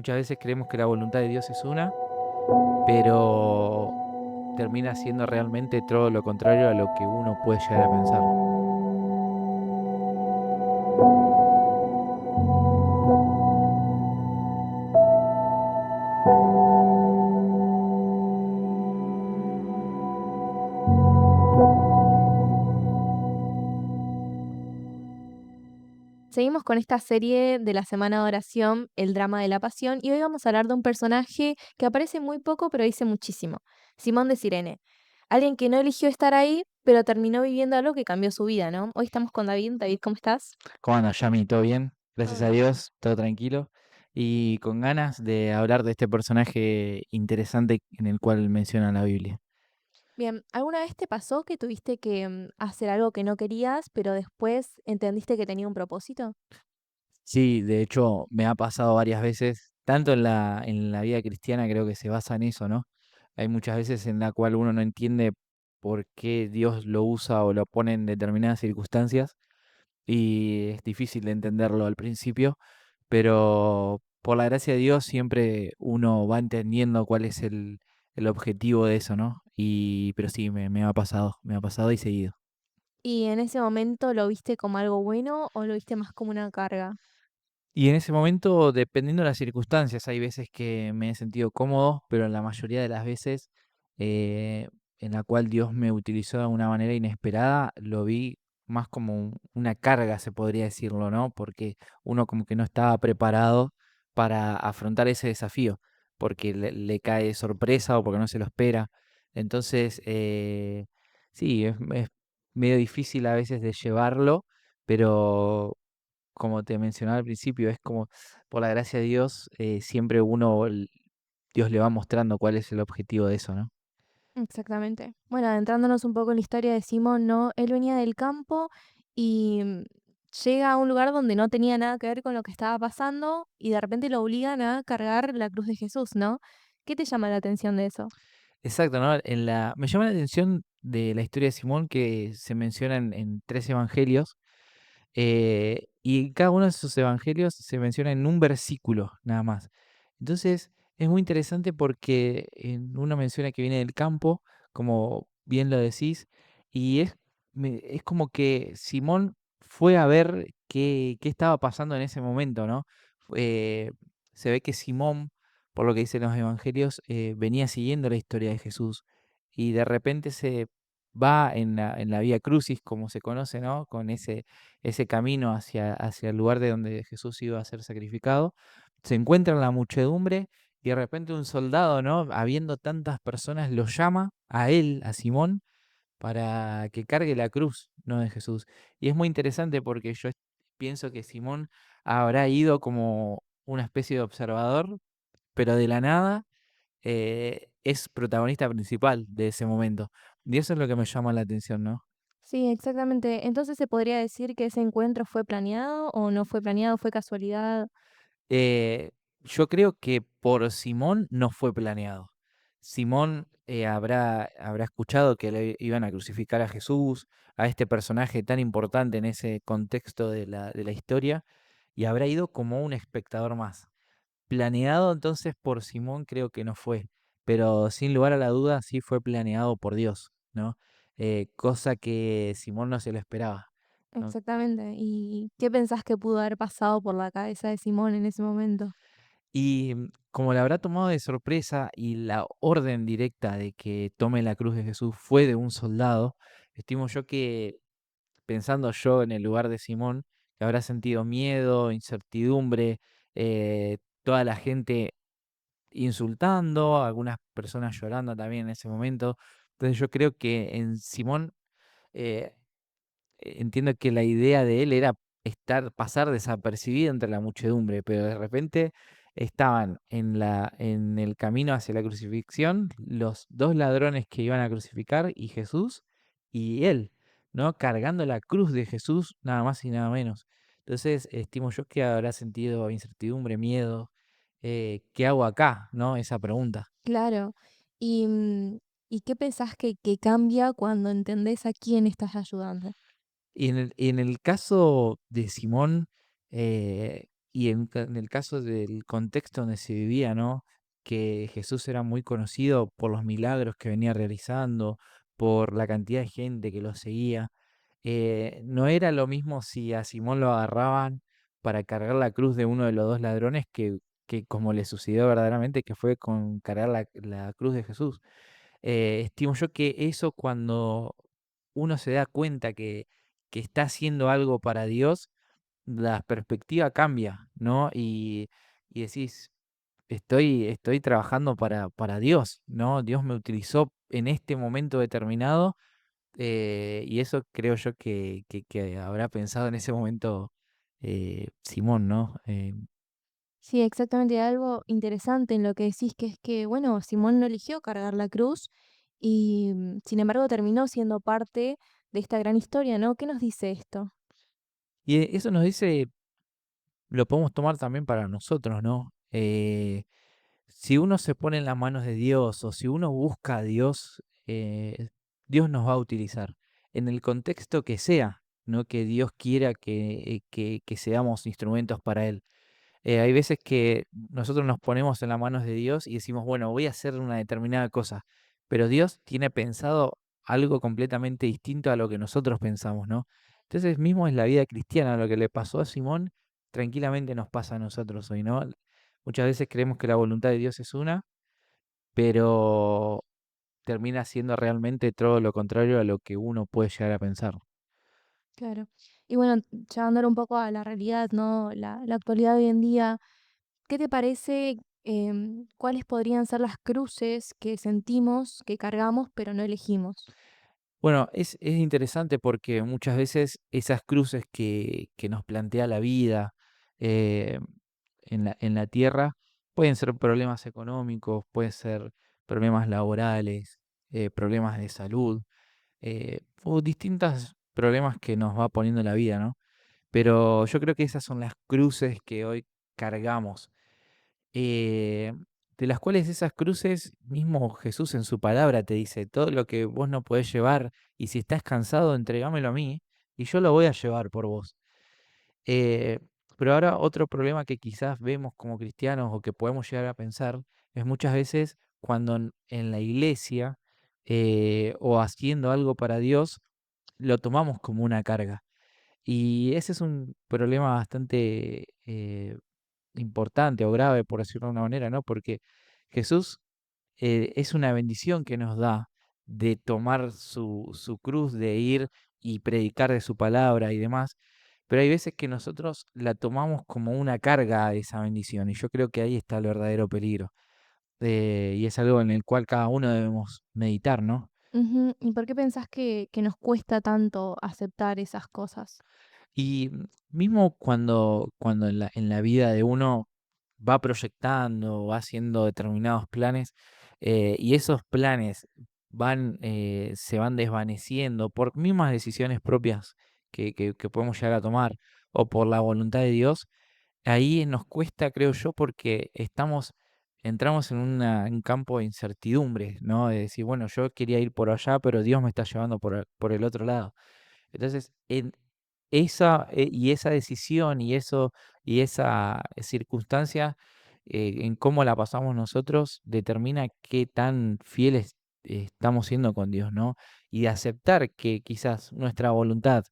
Muchas veces creemos que la voluntad de Dios es una, pero termina siendo realmente todo lo contrario a lo que uno puede llegar a pensar. Seguimos con esta serie de la Semana de Oración, el drama de la Pasión, y hoy vamos a hablar de un personaje que aparece muy poco pero dice muchísimo, Simón de Cirene, alguien que no eligió estar ahí, pero terminó viviendo algo que cambió su vida, ¿no? Hoy estamos con David. David, ¿cómo estás? ¿Cómo andas, Yami? ¿Todo bien? Todo Gracias a bien. Dios, todo tranquilo. Y con ganas de hablar de este personaje interesante en el cual menciona la Biblia. Bien, ¿alguna vez te pasó que tuviste que hacer algo que no querías, pero después entendiste que tenía un propósito? Sí, de hecho me ha pasado varias veces, tanto en la vida cristiana creo que se basa en eso, ¿no? Hay muchas veces en la cual uno no entiende por qué Dios lo usa o lo pone en determinadas circunstancias y es difícil de entenderlo al principio, pero por la gracia de Dios siempre uno va entendiendo cuál es el objetivo de eso, ¿no? Pero sí, me ha pasado y seguido. ¿Y en ese momento lo viste como algo bueno o lo viste más como una carga? Y en ese momento, dependiendo de las circunstancias, hay veces que me he sentido cómodo, pero en la mayoría de las veces eh, en la cual Dios me utilizó de una manera inesperada, lo vi más como una carga, se podría decirlo, ¿no? Porque uno como que no estaba preparado para afrontar ese desafío, porque le cae de sorpresa o porque no se lo espera. Entonces, sí, es medio difícil a veces de llevarlo, pero como te mencionaba al principio, es como, por la gracia de Dios, siempre Dios le va mostrando cuál es el objetivo de eso, ¿no? Exactamente. Bueno, adentrándonos un poco en la historia de Simón, ¿no? Él venía del campo y llega a un lugar donde no tenía nada que ver con lo que estaba pasando y de repente lo obligan a cargar la cruz de Jesús, ¿no? ¿Qué te llama la atención de eso? Exacto, ¿no? Me llama la atención de la historia de Simón que se menciona en 3 evangelios, y cada uno de esos evangelios se menciona en un versículo nada más. Entonces, es muy interesante porque en uno menciona que viene del campo, como bien lo decís, y es como que Simón fue a ver qué estaba pasando en ese momento, ¿no? Eh, Se ve que Simón, por lo que dicen los evangelios, venía siguiendo la historia de Jesús y de repente se va en la Vía Crucis, como se conoce, ¿no? Con ese camino hacia el lugar de donde Jesús iba a ser sacrificado. Se encuentra en la muchedumbre y de repente un soldado, ¿no? Habiendo tantas personas, lo llama a él, a Simón, para que cargue la cruz, ¿no? De Jesús. Y es muy interesante porque pienso que Simón habrá ido como una especie de observador, pero de la nada es protagonista principal de ese momento. Y eso es lo que me llama la atención, ¿no? Sí, exactamente. Entonces se podría decir que ese encuentro fue planeado o no fue planeado, fue casualidad. Eh, yo creo que por Simón no fue planeado. Simón habrá escuchado que le iban a crucificar a Jesús, a este personaje tan importante en ese contexto de la historia, y habrá ido como un espectador más. Planeado entonces por Simón creo que no fue, pero sin lugar a la duda sí fue planeado por Dios, ¿no? Cosa que Simón no se lo esperaba, ¿no? Exactamente. ¿Y qué pensás que pudo haber pasado por la cabeza de Simón en ese momento? Y como la habrá tomado de sorpresa y la orden directa de que tome la cruz de Jesús fue de un soldado, estimo yo que, pensando yo en el lugar de Simón, que habrá sentido miedo, incertidumbre, toda la gente insultando, algunas personas llorando también en ese momento. Entonces yo creo que en Simón eh, entiendo que la idea de él era pasar desapercibido entre la muchedumbre, pero de repente estaban en el camino hacia la crucifixión los 2 ladrones que iban a crucificar y Jesús y él, ¿no? Cargando la cruz de Jesús, nada más y nada menos. Entonces, estimo yo que habrá sentido incertidumbre, miedo, ¿qué hago acá?, ¿no? Esa pregunta. Claro. ¿Y, ¿y qué pensás que cambia cuando entendés a quién estás ayudando? Y en el caso de Simón, y en el caso del contexto donde se vivía, ¿no? Que Jesús era muy conocido por los milagros que venía realizando, por la cantidad de gente que lo seguía. No era lo mismo si a Simón lo agarraban para cargar la cruz de uno de los 2 ladrones que como le sucedió verdaderamente, que fue con cargar la cruz de Jesús. Estimo yo que eso cuando uno se da cuenta que está haciendo algo para Dios, la perspectiva cambia, ¿no? Y decís: "Estoy trabajando para Dios", ¿no? Dios me utilizó en este momento determinado, y eso creo yo que habrá pensado en ese momento, Simón, ¿no? Sí, exactamente, algo interesante en lo que decís, que es que, bueno, Simón no eligió cargar la cruz y, sin embargo, terminó siendo parte de esta gran historia, ¿no? ¿Qué nos dice esto? Y eso nos dice lo podemos tomar también para nosotros, ¿no? Si uno se pone en las manos de Dios o si uno busca a Dios, Dios nos va a utilizar en el contexto que sea, no que Dios quiera que seamos instrumentos para Él. Hay veces que nosotros nos ponemos en las manos de Dios y decimos, bueno, voy a hacer una determinada cosa, pero Dios tiene pensado algo completamente distinto a lo que nosotros pensamos, ¿no? Entonces, mismo en la vida cristiana, lo que le pasó a Simón, tranquilamente nos pasa a nosotros hoy, ¿no? Muchas veces creemos que la voluntad de Dios es una, pero termina siendo realmente todo lo contrario a lo que uno puede llegar a pensar. Claro. Y bueno, llevándolo un poco a la realidad, ¿no? La actualidad de hoy en día, ¿qué te parece? ¿Cuáles podrían ser las cruces que sentimos, que cargamos, pero no elegimos? Bueno, es interesante porque muchas veces esas cruces que nos plantea la vida eh, en la tierra pueden ser problemas económicos, pueden ser problemas laborales, problemas de salud, o distintos problemas que nos va poniendo la vida, ¿no? Pero yo creo que esas son las cruces que hoy cargamos, eh, de las cuales esas cruces, mismo Jesús en su palabra te dice, todo lo que vos no podés llevar, y si estás cansado, entregámelo a mí, y yo lo voy a llevar por vos. Eh, pero ahora otro problema que quizás vemos como cristianos o que podemos llegar a pensar es muchas veces cuando en la iglesia o haciendo algo para Dios, lo tomamos como una carga. Y ese es un problema bastante importante o grave, por decirlo de una manera, ¿no? Porque Jesús es una bendición que nos da de tomar su cruz, de ir y predicar de su palabra y demás, pero hay veces que nosotros la tomamos como una carga a esa bendición y yo creo que ahí está el verdadero peligro. Y es algo en el cual cada uno debemos meditar, ¿no? Ujú. ¿Y por qué pensás que nos cuesta tanto aceptar esas cosas? Y mismo cuando en la vida de uno va proyectando, va haciendo determinados planes, y esos planes se van desvaneciendo por mismas decisiones propias que podemos llegar a tomar o por la voluntad de Dios, ahí nos cuesta, creo yo, porque entramos en un campo de incertidumbre, ¿no? De decir, bueno, yo quería ir por allá, pero Dios me está llevando por el otro lado. Entonces, esa decisión y esa circunstancia, en cómo la pasamos nosotros, determina qué tan fieles estamos siendo con Dios, ¿no? Y de aceptar que quizás nuestra voluntad,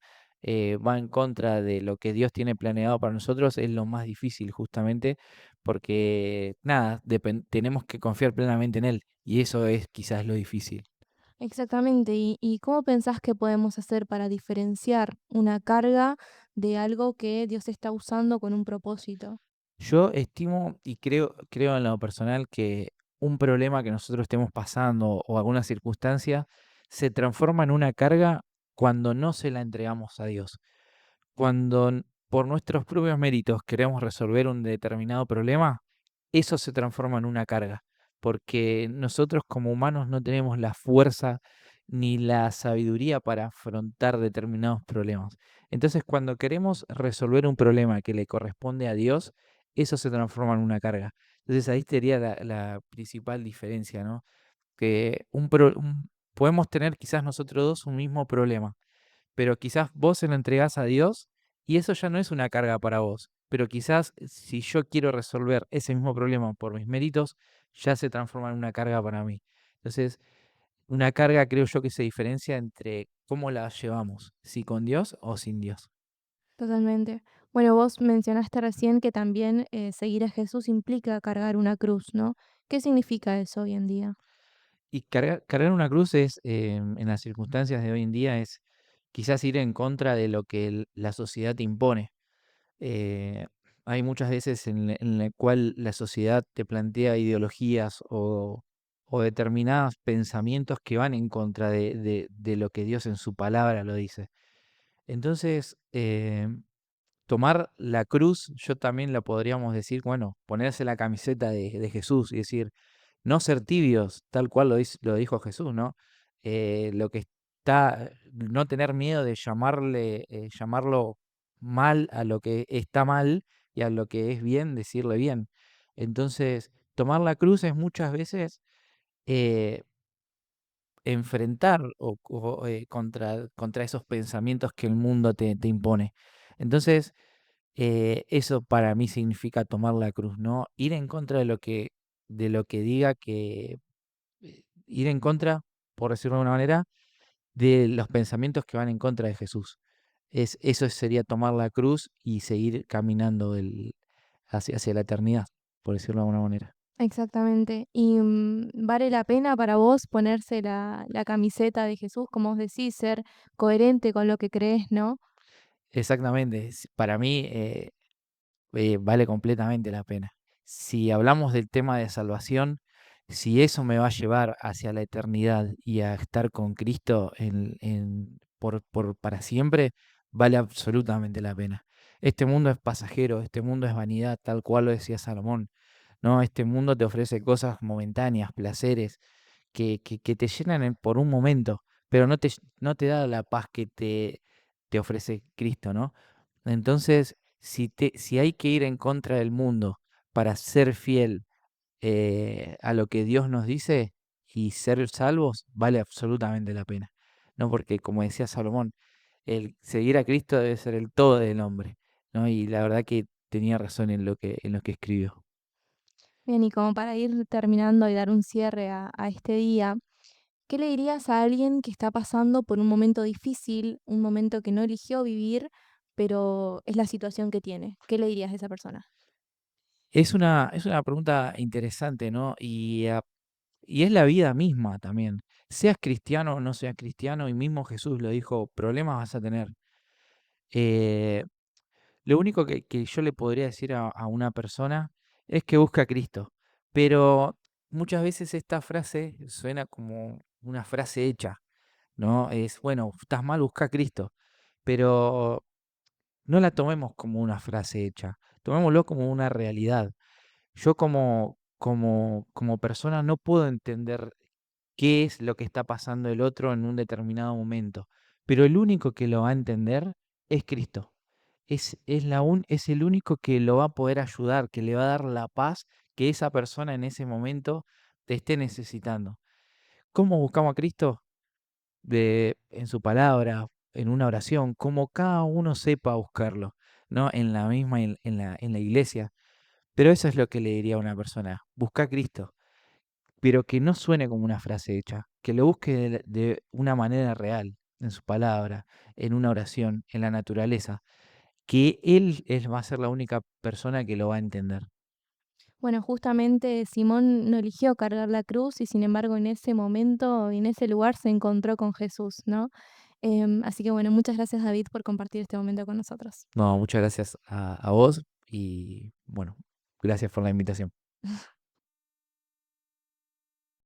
va en contra de lo que Dios tiene planeado para nosotros es lo más difícil, justamente, porque nada, tenemos que confiar plenamente en Él, y eso es quizás lo difícil. Exactamente. ¿Y cómo pensás que podemos hacer para diferenciar una carga de algo que Dios está usando con un propósito? Yo estimo y creo en lo personal que un problema que nosotros estemos pasando o alguna circunstancia se transforma en una carga cuando no se la entregamos a Dios. Cuando por nuestros propios méritos queremos resolver un determinado problema, eso se transforma en una carga, porque nosotros como humanos no tenemos la fuerza ni la sabiduría para afrontar determinados problemas. Entonces, cuando queremos resolver un problema que le corresponde a Dios, eso se transforma en una carga. Entonces, ahí sería la principal diferencia, ¿no? Que podemos tener quizás nosotros dos un mismo problema, pero quizás vos se lo entregás a Dios y eso ya no es una carga para vos. Pero quizás si yo quiero resolver ese mismo problema por mis méritos, ya se transforma en una carga para mí. Entonces, una carga creo yo que se diferencia entre cómo la llevamos, si con Dios o sin Dios. Totalmente. Bueno, vos mencionaste recién que también seguir a Jesús implica cargar una cruz, ¿no? ¿Qué significa eso hoy en día? Y cargar una cruz es, en las circunstancias de hoy en día, es quizás ir en contra de lo que la sociedad te impone. Eh, Hay muchas veces en la cual la sociedad te plantea ideologías o determinados pensamientos que van en contra de lo que Dios en su palabra lo dice. Entonces, tomar la cruz, yo también la podríamos decir, bueno, ponerse la camiseta de Jesús y decir, no ser tibios, tal cual lo dijo Jesús, ¿no? Lo que está, no tener miedo de llamarlo mal a lo que está mal y a lo que es bien, decirle bien. Entonces, tomar la cruz es muchas veces eh, enfrentar contra esos pensamientos que el mundo te impone. Entonces, eso para mí significa tomar la cruz, ¿no? Ir en contra de lo que diga que ir en contra, por decirlo de alguna manera, de los pensamientos que van en contra de Jesús. Eso sería tomar la cruz y seguir caminando hacia la eternidad, por decirlo de alguna manera. Exactamente. ¿Y vale la pena para vos ponerse la camiseta de Jesús, como vos decís, ser coherente con lo que crees, ¿no? Exactamente. Para mí, vale completamente la pena. Si hablamos del tema de salvación, si eso me va a llevar hacia la eternidad y a estar con Cristo para siempre, vale absolutamente la pena. Este mundo es pasajero, este mundo es vanidad, tal cual lo decía Salomón. No, este mundo te ofrece cosas momentáneas, placeres, que te llenan por un momento, pero no te da la paz que te ofrece Cristo, ¿no? Entonces, si hay que ir en contra del mundo para ser fiel a lo que Dios nos dice y ser salvos, vale absolutamente la pena. ¿No? Porque, como decía Salomón, el seguir a Cristo debe ser el todo del hombre, ¿no? Y la verdad que tenía razón en lo que escribió. Bien, y como para ir terminando y dar un cierre a este día, ¿qué le dirías a alguien que está pasando por un momento difícil, un momento que no eligió vivir, pero es la situación que tiene? ¿Qué le dirías a esa persona? Es una pregunta interesante, ¿no? Y es la vida misma también. Seas cristiano o no seas cristiano, y mismo Jesús lo dijo, problemas vas a tener. Eh, lo único que yo le podría decir a una persona es que busque a Cristo. Pero muchas veces esta frase suena como una frase hecha, ¿no? Es, bueno, estás mal, busca a Cristo. Pero no la tomemos como una frase hecha, tomémoslo como una realidad. Yo como persona no puedo entender qué es lo que está pasando el otro en un determinado momento, pero el único que lo va a entender es Cristo. Es el único que lo va a poder ayudar, que le va a dar la paz que esa persona en ese momento te esté necesitando. ¿Cómo buscamos a Cristo? En su palabra, en una oración, como cada uno sepa buscarlo, ¿no? En la misma, en la iglesia. Pero eso es lo que le diría a una persona, busca a Cristo, pero que no suene como una frase hecha, que lo busque de una manera real, en su palabra, en una oración, en la naturaleza, que él va a ser la única persona que lo va a entender. Bueno, justamente Simón no eligió cargar la cruz y sin embargo en ese momento y en ese lugar se encontró con Jesús, ¿no? Así que bueno, muchas gracias David por compartir este momento con nosotros. No, muchas gracias a vos y bueno, gracias por la invitación.